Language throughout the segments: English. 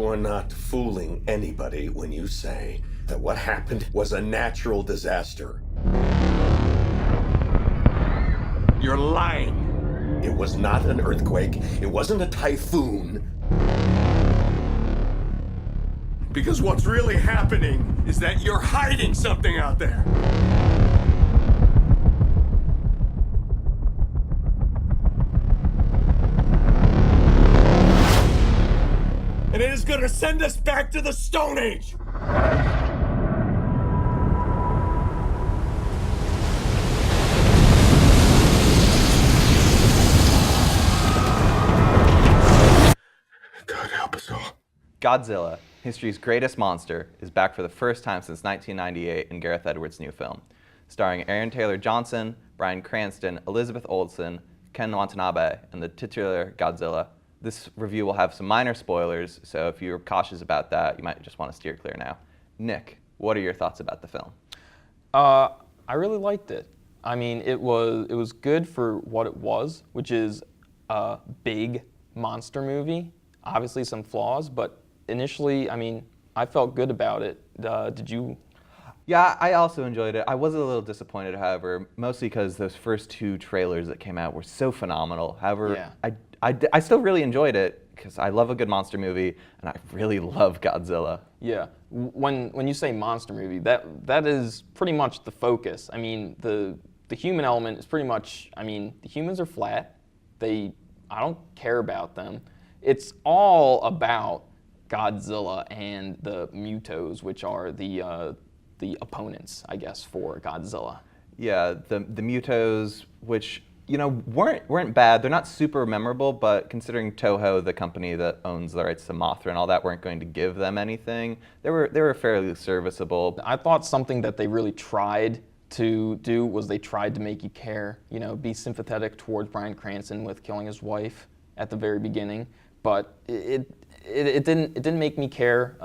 You are not fooling anybody when you say that what happened was a natural disaster. You're lying. It was not an earthquake. It wasn't a typhoon. Because what's really happening is that you're hiding something out there. And it is going to send us back to the Stone Age. God help us all. Godzilla, history's greatest monster, is back for the first time since 1998 in Gareth Edwards' new film. Starring Aaron Taylor Johnson, Bryan Cranston, Elizabeth Olsen, Ken Watanabe, and the titular Godzilla. This review will have some minor spoilers, so if you're cautious about that, you might just want to steer clear now. Nick, what are your thoughts about the film? I really liked it. I mean, it was good for what it was, which is a big monster movie. Obviously some flaws, but initially, I mean, I felt good about it. Did you? Yeah, I also enjoyed it. I was a little disappointed, however, mostly because those first two trailers that came out were so phenomenal. However, yeah. I still really enjoyed it because I love a good monster movie, and I really love Godzilla. Yeah, when you say monster movie, that is pretty much the focus. I mean, the human element is pretty much, I mean, the humans are flat. I don't care about them. It's all about Godzilla and the Mutos, which are the opponents, I guess, for Godzilla. Yeah, the Mutos, which weren't bad. They're not super memorable, but considering Toho, the company that owns the rights to Mothra and all that, weren't going to give them anything, they were fairly serviceable. I thought something that they really tried to do was they tried to make you care, be sympathetic towards Bryan Cranston with killing his wife at the very beginning, but it didn't make me care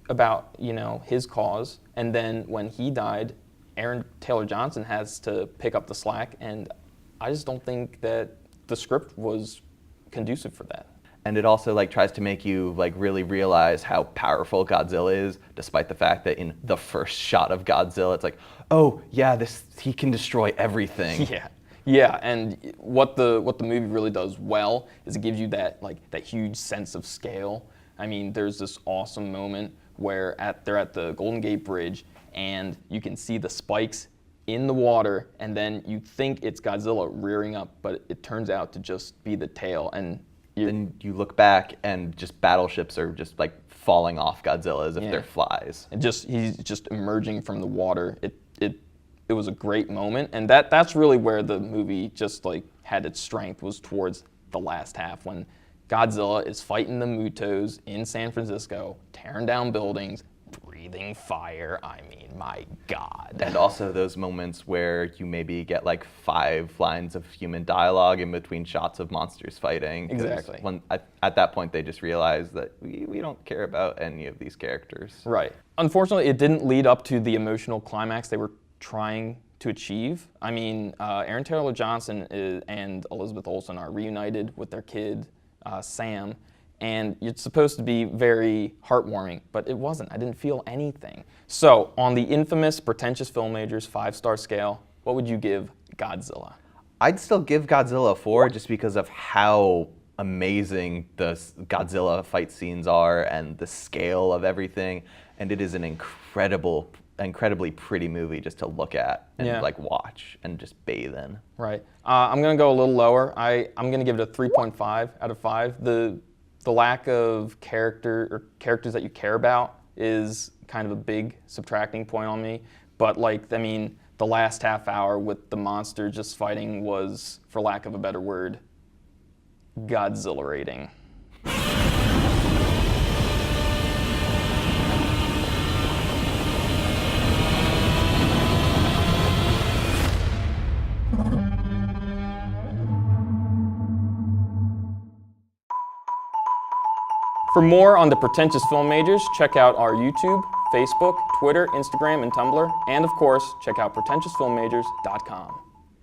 about his cause. And then when he died, Aaron Taylor Johnson has to pick up the slack, and I just don't think that the script was conducive for that. And it also tries to make you really realize how powerful Godzilla is, despite the fact that in the first shot of Godzilla, it's like, oh yeah, he can destroy everything. Yeah, and what the movie really does well is it gives you that huge sense of scale. I mean, there's this awesome moment where they're at the Golden Gate Bridge, and you can see the spikes in the water, and then you think it's Godzilla rearing up, but it turns out to just be the tail. And then you look back, and just battleships are just falling off Godzilla as if they're flies. And he's just emerging from the water. It was a great moment, and that's really where the movie just had its strength, was towards the last half when Godzilla is fighting the Mutos in San Francisco, tearing down buildings, breathing fire. I mean, my God. And also those moments where you maybe get 5 lines of human dialogue in between shots of monsters fighting. Exactly. At that point, they just realize that we don't care about any of these characters. Right. Unfortunately, it didn't lead up to the emotional climax they were trying to achieve. I mean, Aaron Taylor Johnson and Elizabeth Olsen are reunited with their kid, Sam, and it's supposed to be very heartwarming, but it wasn't. I didn't feel anything. So, on the infamous Pretentious Film Majors 5-star scale, what would you give Godzilla? I'd still give Godzilla a 4 just because of how amazing the Godzilla fight scenes are and the scale of everything, and it is an incredibly pretty movie just to look at and watch and just bathe in. Right. I'm going to go a little lower. I'm going to give it a 3.5 out of 5. The lack of characters that you care about is kind of a big subtracting point on me. But the last half hour with the monster just fighting was, for lack of a better word, Godzilla-rating. For more on the Pretentious Film Majors, check out our YouTube, Facebook, Twitter, Instagram, and Tumblr, and of course, check out pretentiousfilmmajors.com.